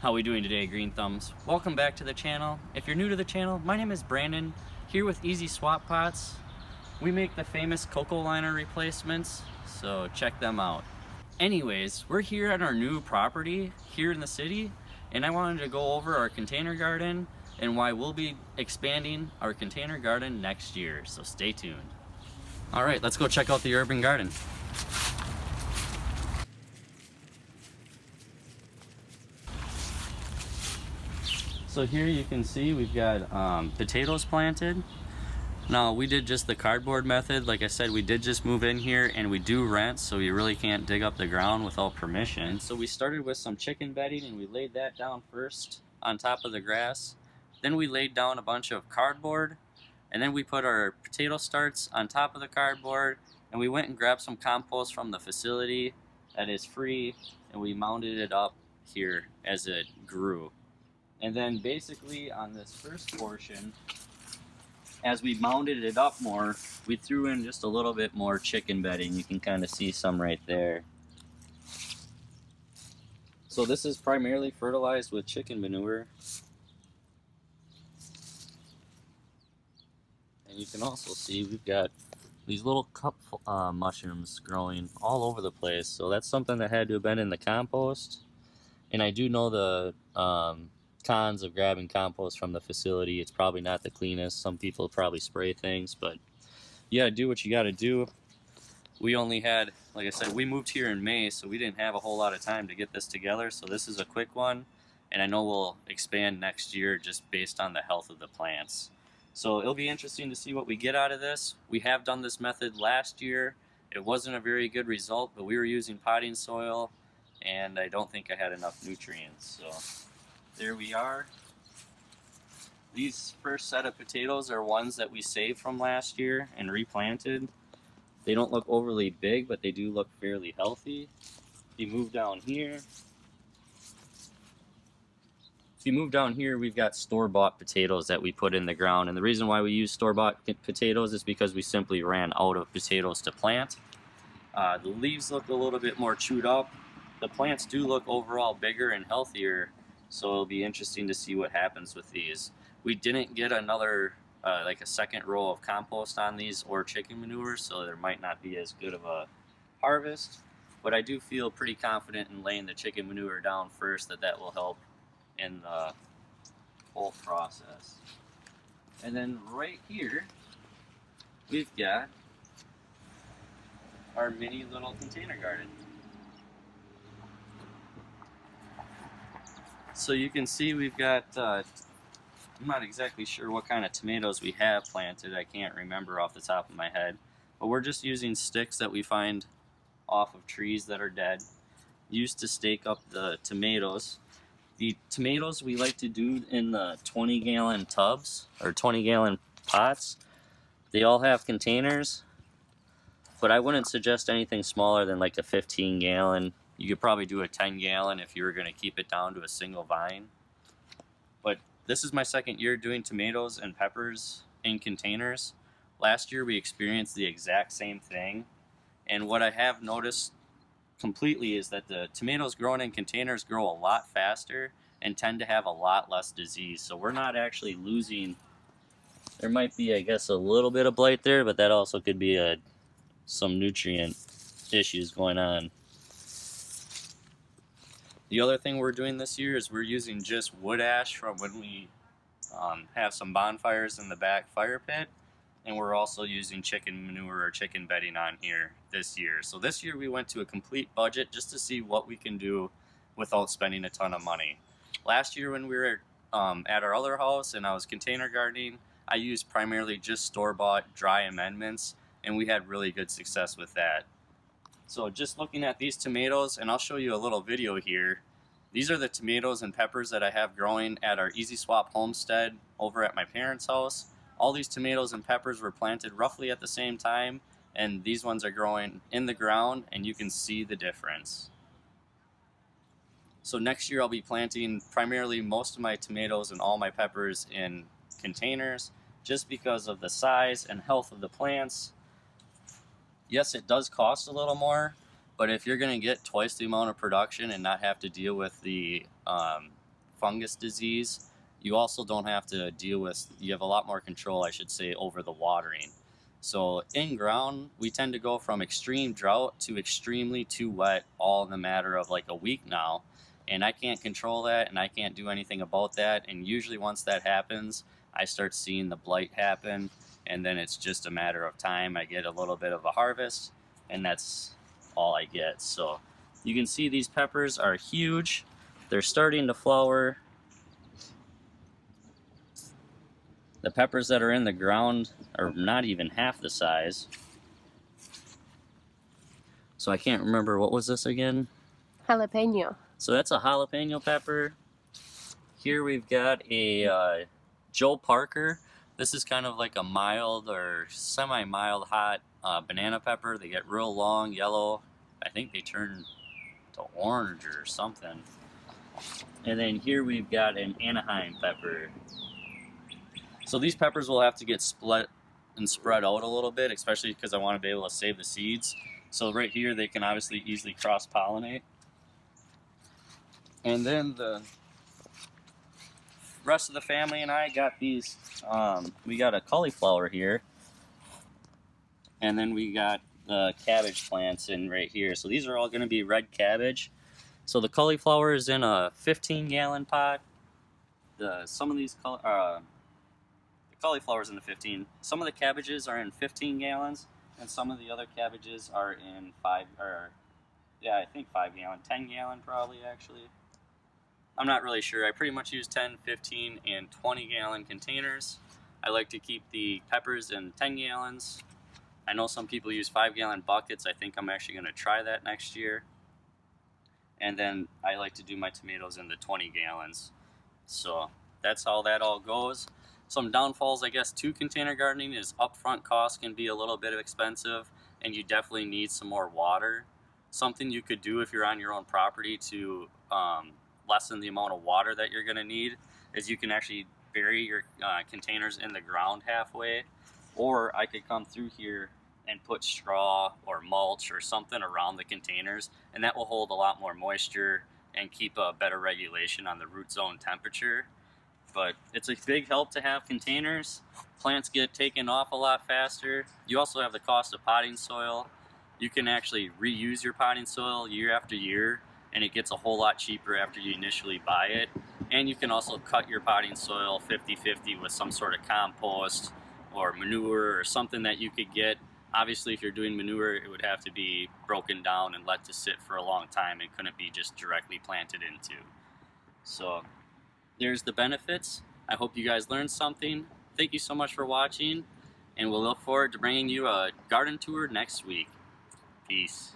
How we doing today, Green Thumbs? Welcome back to the channel. If you're new to the channel, my name is Brandon, here with Easy Swap Pots. We make the famous cocoa liner replacements, so check them out. Anyways, we're here at our new property here in the city, and I wanted to go over our container garden and why we'll be expanding our container garden next year, so stay tuned. All right, let's go check out the urban garden. So here you can see we've got potatoes planted. Now we did just the cardboard method. Like I said, we did just move in here and we do rent, so you really can't dig up the ground without permission. So we started with some chicken bedding and we laid that down first on top of the grass. Then we laid down a bunch of cardboard, and then we put our potato starts on top of the cardboard, and we went and grabbed some compost from the facility that is free, and we mounted it up here as it grew. And then basically on this first portion, as we mounted it up more, we threw in just a little bit more chicken bedding. You can kind of see some right there. So this is primarily fertilized with chicken manure. And you can also see we've got these little cup mushrooms growing all over the place. So that's something that had to have been in the compost. And I do know the cons of grabbing compost from the facility. It's probably not the cleanest. Some people probably spray things, but you gotta do what you gotta do. We only had, like I said, we moved here in May, so we didn't have a whole lot of time to get this together, so this is a quick one, and I know we'll expand next year just based on the health of the plants. So it'll be interesting to see what we get out of this. We have done this method last year. It wasn't a very good result, but we were using potting soil, and I don't think I had enough nutrients, so there we are. These first set of potatoes are ones that we saved from last year and replanted. They don't look overly big, but they do look fairly healthy. If you move down here, we've got store-bought potatoes that we put in the ground. And the reason why we use store-bought potatoes is because we simply ran out of potatoes to plant. The leaves look a little bit more chewed up. The plants do look overall bigger and healthier, so it'll be interesting to see what happens with these. We didn't get another, like a second row of compost on these or chicken manure, so there might not be as good of a harvest. But I do feel pretty confident in laying the chicken manure down first, that will help in the whole process. And then right here, we've got our mini little container garden. So you can see we've got, I'm not exactly sure what kind of tomatoes we have planted. I can't remember off the top of my head. But we're just using sticks that we find off of trees that are dead, used to stake up the tomatoes. The tomatoes we like to do in the 20-gallon tubs, or 20-gallon pots. They all have containers, but I wouldn't suggest anything smaller than like a 15-gallon. You could probably do a 10-gallon if you were going to keep it down to a single vine. But this is my second year doing tomatoes and peppers in containers. Last year we experienced the exact same thing. And what I have noticed completely is that the tomatoes grown in containers grow a lot faster and tend to have a lot less disease. So we're not actually losing. There might be, I guess, a little bit of blight there, but that also could be some nutrient issues going on. The other thing we're doing this year is we're using just wood ash from when we have some bonfires in the back fire pit, and we're also using chicken manure or chicken bedding on here this year. So this year we went to a complete budget just to see what we can do without spending a ton of money. Last year when we were at our other house and I was container gardening, I used primarily just store-bought dry amendments, and we had really good success with that. So just looking at these tomatoes, and I'll show you a little video here. These are the tomatoes and peppers that I have growing at our Easy Swap homestead over at my parents' house. All these tomatoes and peppers were planted roughly at the same time, and these ones are growing in the ground, and you can see the difference. So next year I'll be planting primarily most of my tomatoes and all my peppers in containers, just because of the size and health of the plants. Yes, it does cost a little more, but if you're going to get twice the amount of production and not have to deal with the fungus disease. You also don't have to deal with, you have a lot more control, I should say, over the watering. So in ground, we tend to go from extreme drought to extremely too wet all in a matter of like a week now. And I can't control that, and I can't do anything about that. And usually once that happens, I start seeing the blight happen, and then it's just a matter of time. I get a little bit of a harvest, and that's all I get. So you can see these peppers are huge. They're starting to flower. The peppers that are in the ground are not even half the size. So I can't remember, what was this again? Jalapeno. So that's a jalapeno pepper. Here we've got a Joe Parker. This is kind of like a mild or semi-mild hot banana pepper. They get real long, yellow. I think they turn to orange or something. And then here we've got an Anaheim pepper. So these peppers will have to get split and spread out a little bit, especially because I want to be able to save the seeds. So right here they can obviously easily cross-pollinate. And then the rest of the family and I got these, we got a cauliflower here. And then we got the cabbage plants in right here. So these are all going to be red cabbage. So the cauliflower is in a 15-gallon pot. Some of these cauliflowers in the 15. Some of the cabbages are in 15 gallons, and some of the other cabbages are in 5 gallon, 10 gallon probably actually. I'm not really sure. I pretty much use 10, 15, and 20 gallon containers. I like to keep the peppers in 10 gallons. I know some people use 5-gallon buckets. I think I'm actually going to try that next year. And then I like to do my tomatoes in the 20 gallons. So that's how that all goes. Some downfalls, I guess, to container gardening is upfront costs can be a little bit expensive, and you definitely need some more water. Something you could do if you're on your own property to lessen the amount of water that you're going to need is you can actually bury your containers in the ground halfway, or I could come through here and put straw or mulch or something around the containers, and that will hold a lot more moisture and keep a better regulation on the root zone temperature. But it's a big help to have containers. Plants get taken off a lot faster. You also have the cost of potting soil. You can actually reuse your potting soil year after year, and it gets a whole lot cheaper after you initially buy it. And you can also cut your potting soil 50-50 with some sort of compost or manure or something that you could get. Obviously, if you're doing manure, it would have to be broken down and let to sit for a long time. It couldn't be just directly planted into. So there's the benefits. I hope you guys learned something. Thank you so much for watching, and we'll look forward to bringing you a garden tour next week. Peace.